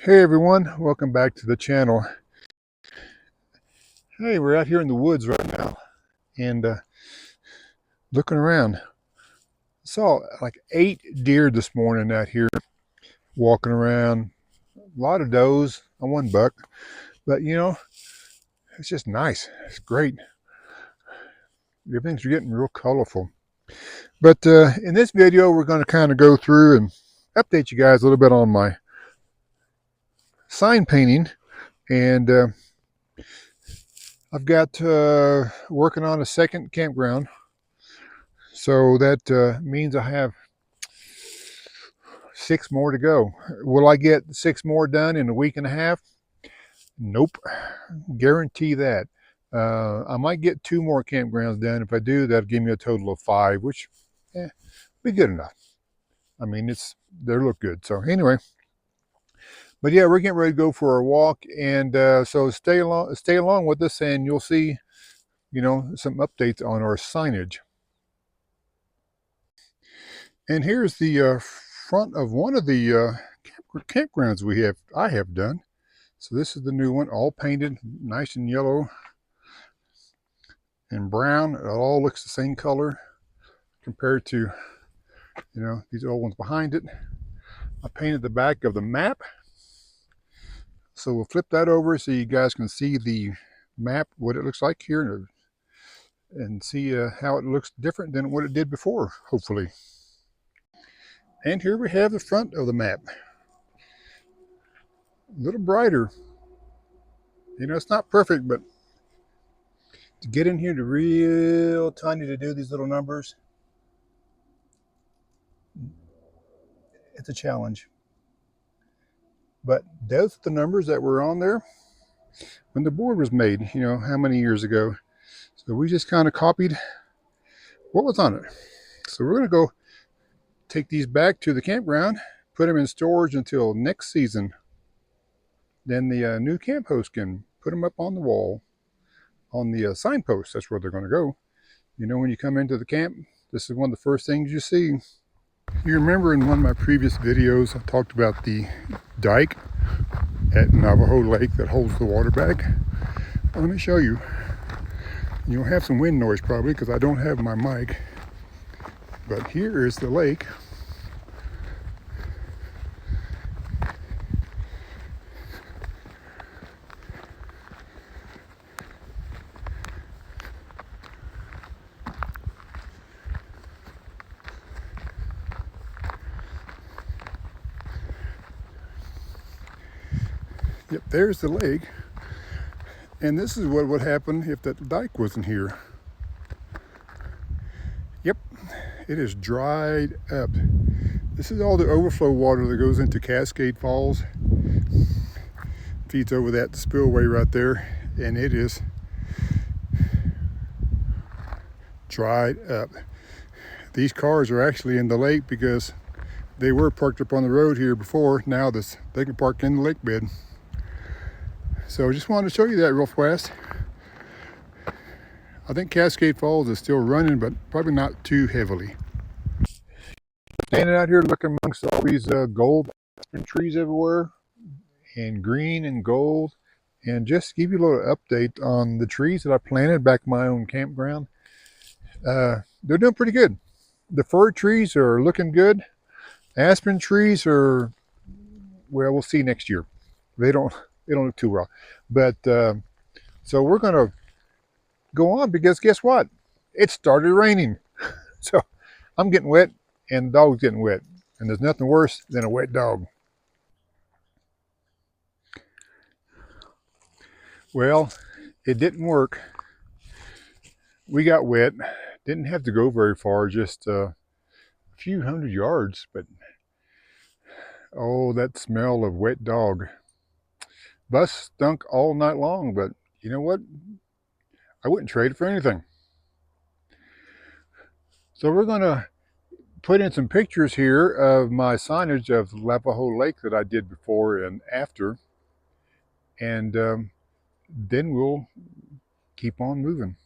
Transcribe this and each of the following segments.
Hey everyone, welcome back to the channel. Hey, we're out here in the woods right now and looking around. Saw like 8 deer this morning out here walking around. A lot of does on one buck, but it's just nice. It's great. Everything's getting real colorful. But in this video, we're going to kind of go through and update you guys a little bit on my sign painting. And I've got working on a second campground. So that means I have 6 more to go. Will I get 6 more done in a week and a half? Nope. Guarantee that. I might get 2 more campgrounds done. If I do, that'll give me a total of 5, which be good enough. I mean, they look good. So anyway, but yeah, we're getting ready to go for a walk, and so stay along with us, and you'll see, some updates on our signage. And here's the front of one of the campgrounds I have done. So this is the new one, all painted nice and yellow and brown. It all looks the same color compared to, these old ones behind it. I painted the back of the map. So we'll flip that over so you guys can see the map, what it looks like here, and see how it looks different than what it did before, hopefully. And here we have the front of the map. A little brighter. It's not perfect, but to get in here to real tiny to do these little numbers, it's a challenge. But those are the numbers that were on there when the board was made, how many years ago. So we just kind of copied what was on it. So we're going to go take these back to the campground, put them in storage until next season. Then the new camp host can put them up on the wall, on the signpost. That's where they're going to go. When you come into the camp, this is one of the first things you see. You remember in one of my previous videos, I talked about the dike at Navajo Lake that holds the water back. Let me show you. You'll have some wind noise probably because I don't have my mic. But here is the lake. Yep, there's the lake. And this is what would happen if that dike wasn't here. Yep, it is dried up. This is all the overflow water that goes into Cascade Falls. Feeds over that spillway right there, and it is dried up. These cars are actually in the lake because they were parked up on the road here before. Now they can park in the lake bed. So I just wanted to show you that real fast. I think Cascade Falls is still running, but probably not too heavily. Standing out here looking amongst all these gold trees everywhere, and green and gold, and just give you a little update on the trees that I planted back in my own campground. They're doing pretty good. The fir trees are looking good. Aspen trees are, well, we'll see next year. They don't look too well. But so we're going to go on because guess what? It started raining. So I'm getting wet and the dog's getting wet. And there's nothing worse than a wet dog. Well, it didn't work. We got wet. Didn't have to go very far, just a few hundred yards. But oh, that smell of wet dog. Bus stunk all night long, but you know what? I wouldn't trade it for anything. So we're going to put in some pictures here of my signage of Navajo Lake that I did before and after. And then we'll keep on moving.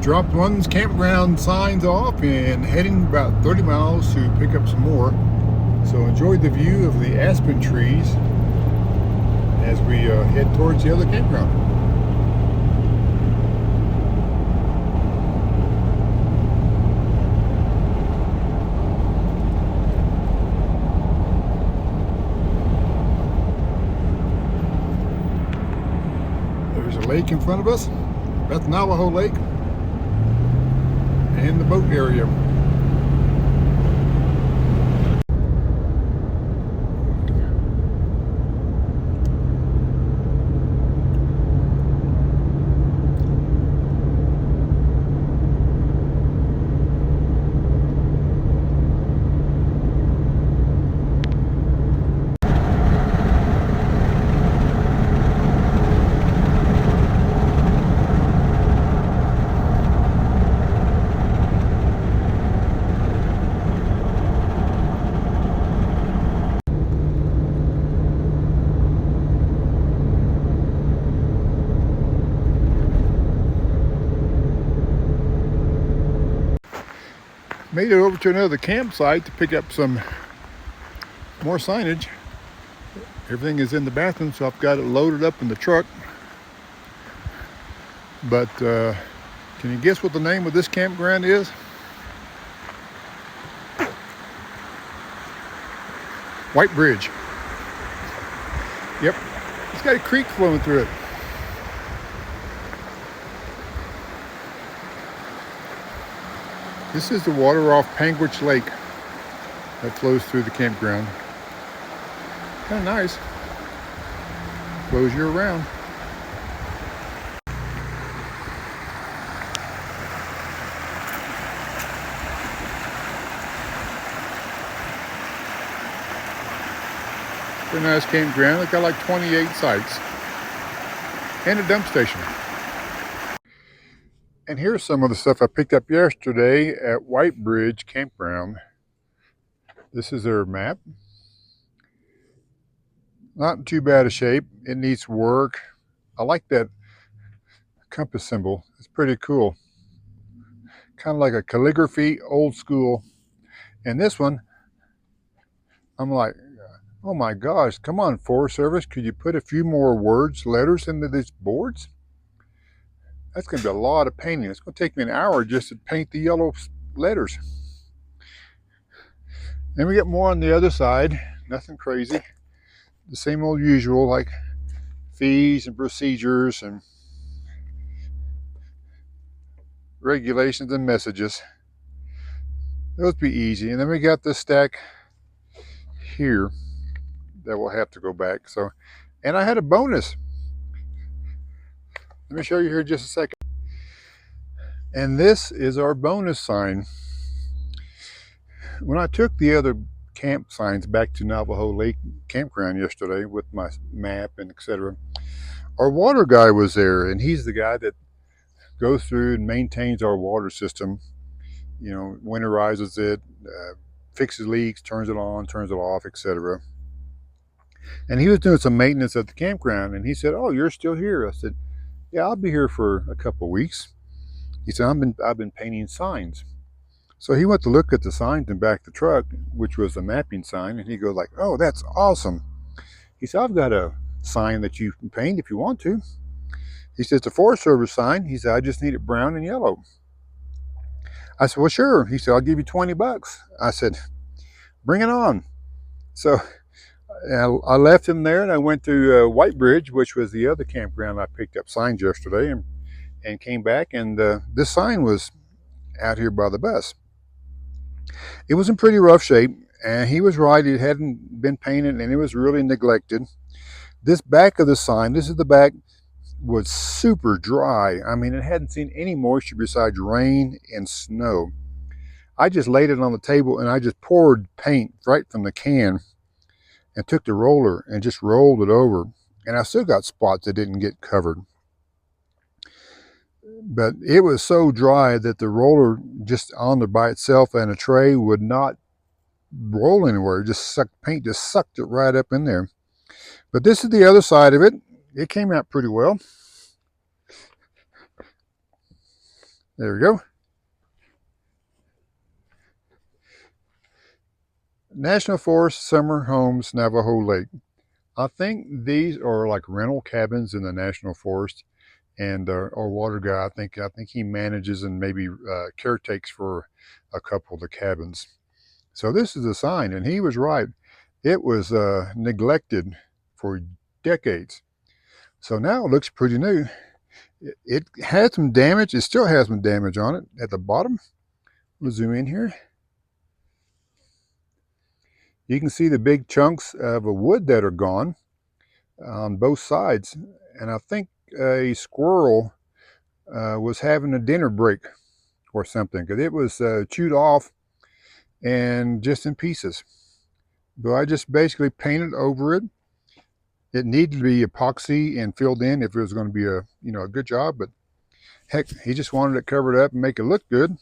Dropped one's campground signs off and heading about 30 miles to pick up some more. So enjoy the view of the aspen trees as we head towards the other campground. There's a lake in front of us. That's Navajo Lake and the boat area. Made it over to another campsite to pick up some more signage. Everything is in the bathroom, so I've got it loaded up in the truck. But can you guess what the name of this campground is? White Bridge. Yep, it's got a creek flowing through it. This is the water off Panguitch Lake that flows through the campground. Kind of nice. Flows year round. Pretty nice campground. It's got like 28 sites and a dump station. And here's some of the stuff I picked up yesterday at White Bridge Campground. This is their map. Not in too bad a shape. It needs work. I like that compass symbol. It's pretty cool. Kind of like a calligraphy, old school. And this one, I'm like, oh my gosh, come on, Forest Service, could you put a few more words, letters into these boards? That's going to be a lot of painting. It's going to take me an hour just to paint the yellow letters. Then we get more on the other side. Nothing crazy. The same old usual, like fees and procedures and regulations and messages. Those be easy. And then we got this stack here that will have to go back. So, and I had a bonus. Let me show you here just a second. And this is our bonus sign. When I took the other camp signs back to Navajo Lake Campground yesterday with my map and etc., our water guy was there, and he's the guy that goes through and maintains our water system. You know, winterizes it, fixes leaks, turns it on, turns it off, etc. And he was doing some maintenance at the campground, and he said, "Oh, you're still here?" I said, "Yeah, I'll be here for a couple of weeks." He said, I've been painting signs. So he went to look at the signs in back of the truck, which was a mapping sign, and he goes like, "Oh, that's awesome." He said, "I've got a sign that you can paint if you want to." He said, "It's a Forest Service sign." He said, "I just need it brown and yellow." I said, "Well, sure." He said, "I'll give you $20. I said, "Bring it on." So I left him there, and I went to White Bridge, which was the other campground I picked up signs yesterday, and came back, and this sign was out here by the bus. It was in pretty rough shape, and he was right. It hadn't been painted, and it was really neglected. This back of the sign, this is the back, was super dry. I mean, it hadn't seen any moisture besides rain and snow. I just laid it on the table, and I just poured paint right from the can and took the roller and just rolled it over. And I still got spots that didn't get covered. But it was so dry that the roller just on there by itself and a tray would not roll anywhere. It just sucked, paint just sucked it right up in there. But this is the other side of it. It came out pretty well. There we go. National Forest Summer Homes, Navajo Lake. I think these are like rental cabins in the National Forest, and our water guy, I think he manages and maybe caretakes for a couple of the cabins. So this is a sign, and he was right. It was neglected for decades. So now it looks pretty new. It had some damage. It still has some damage on it at the bottom. We'll zoom in here. You can see the big chunks of wood that are gone on both sides. And I think a squirrel was having a dinner break or something because it was chewed off and just in pieces. But I just basically painted over it. It needed to be epoxy and filled in if it was going to be a good job. But heck, he just wanted it covered up and make it look good.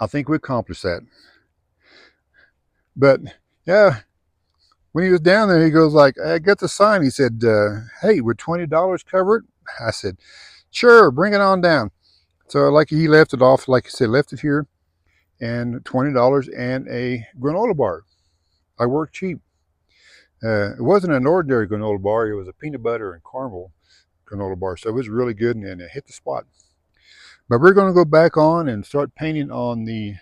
I think we accomplished that. But yeah, when he was down there, he goes like, "I got the sign." He said, "Hey, would $20 cover it?" I said, "Sure, bring it on down." So like he left it off, like I said, left it here, and $20 and a granola bar. I work cheap. It wasn't an ordinary granola bar; it was a peanut butter and caramel granola bar, so it was really good and it hit the spot. But we're going to go back on and start painting on the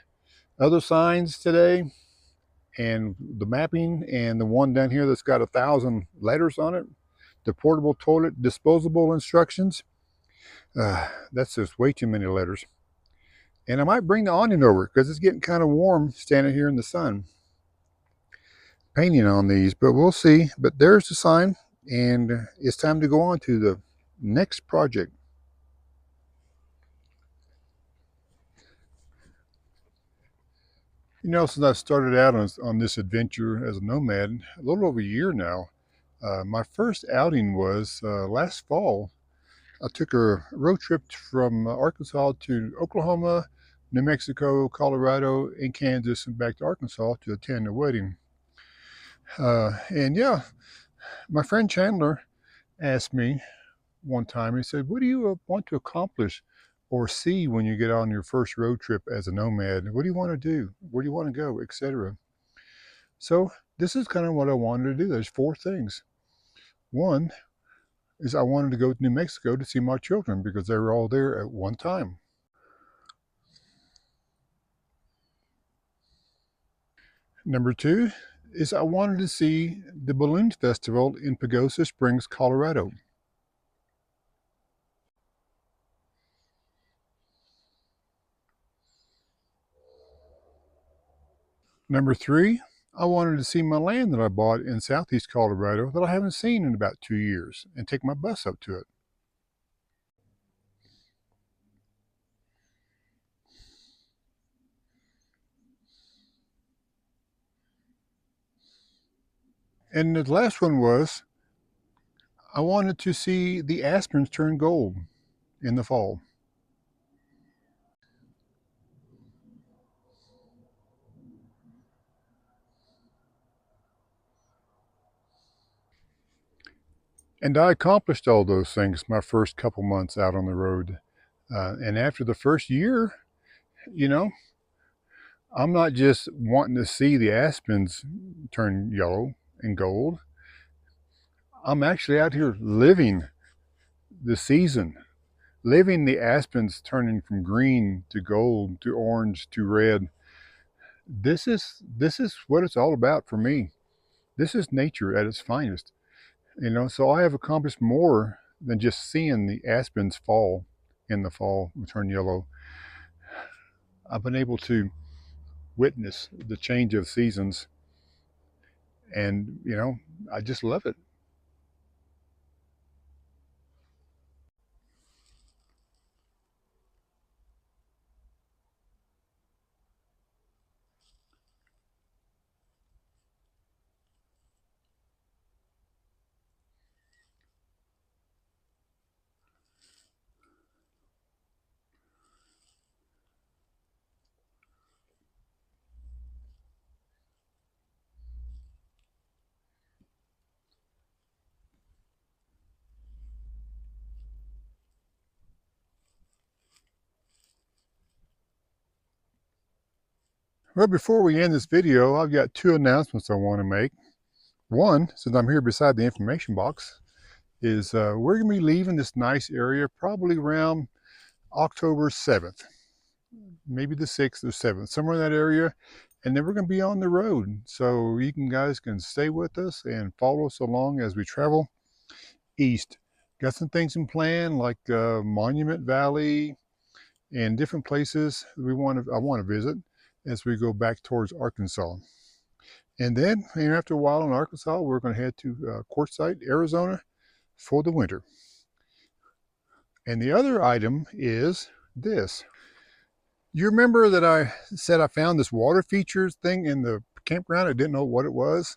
other signs today, and the mapping, and the one down here that's got 1,000 letters on it, the portable toilet disposable instructions. That's just way too many letters. And I might bring the onion over because it's getting kind of warm standing here in the sun painting on these, but we'll see. But there's the sign, and it's time to go on to the next project. Since I started out on this adventure as a nomad a little over a year now, my first outing was last fall. I took a road trip from Arkansas to Oklahoma, New Mexico, Colorado, and Kansas, and back to Arkansas to attend a wedding. And yeah, my friend Chandler asked me one time, he said, "What do you want to accomplish or see when you get on your first road trip as a nomad? What do you want to do? Where do you want to go, etc." So this is kind of what I wanted to do. There's four things. One is I wanted to go to New Mexico to see my children because they were all there at one time. Number two is I wanted to see the Balloon Festival in Pagosa Springs, Colorado. Number three, I wanted to see my land that I bought in southeast Colorado that I haven't seen in about 2 years and take my bus up to it. And the last one was I wanted to see the aspens turn gold in the fall. And I accomplished all those things my first couple months out on the road. And after the first year, you know, I'm not just wanting to see the aspens turn yellow and gold. I'm actually out here living the season, living the aspens turning from green to gold to orange to red. This is what it's all about for me. This is nature at its finest. So I have accomplished more than just seeing the aspens fall in the fall and turn yellow. I've been able to witness the change of seasons, and I just love it. Well, before we end this video, I've got two announcements I want to make. One, since I'm here beside the information box, is we're going to be leaving this nice area probably around October 7th, maybe the 6th or 7th, somewhere in that area. And then we're going to be on the road. So you guys can stay with us and follow us along as we travel east. Got some things in plan like Monument Valley and different places I want to visit as we go back towards Arkansas. And then after a while in Arkansas, we're going to head to Quartzsite, Arizona for the winter. And the other item is this. You remember that I said I found this water features thing in the campground? I didn't know what it was.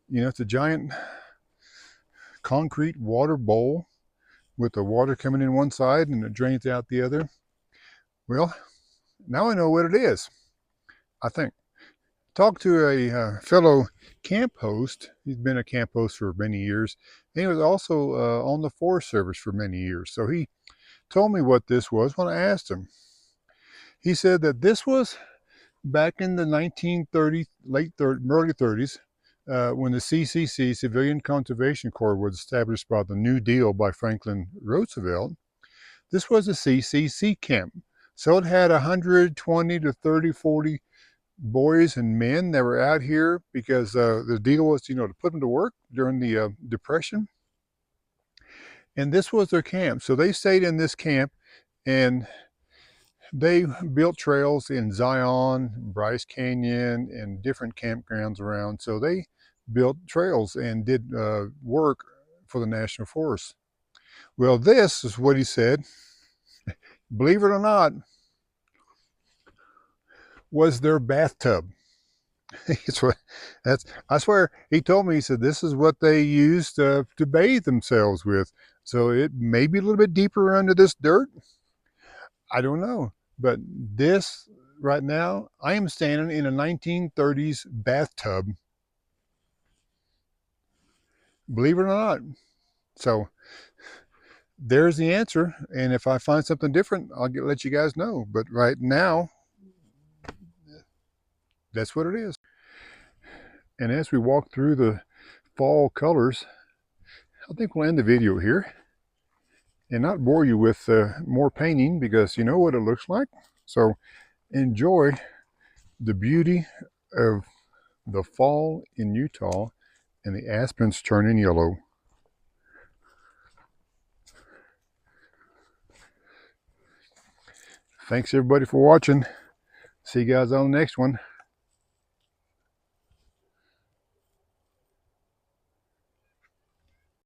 You know, it's a giant concrete water bowl with the water coming in one side and it drains out the other. Well, now I know what it is, I think. Talked to a fellow camp host. He's been a camp host for many years. And he was also on the Forest Service for many years. So he told me what this was when I asked him. He said that this was back in the 1930s, early 30s, when the CCC, Civilian Conservation Corps, was established by the New Deal by Franklin Roosevelt. This was a CCC camp. So it had 120 to 30, 40 boys and men that were out here because the deal was, to put them to work during the Depression. And this was their camp. So they stayed in this camp and they built trails in Zion, Bryce Canyon, and different campgrounds around. So they built trails and did work for the National Forest. Well, this is what he said, believe it or not, was their bathtub. I swear, he told me, he said, this is what they used to bathe themselves with. So it may be a little bit deeper under this dirt. I don't know. But this, right now, I am standing in a 1930s bathtub. Believe it or not. So there's the answer. And if I find something different, I'll let you guys know. But right now, that's what it is. And as we walk through the fall colors, I think we'll end the video here and not bore you with more painting because you know what it looks like. So enjoy the beauty of the fall in Utah and the aspens turning yellow. Thanks everybody for watching. See you guys on the next one.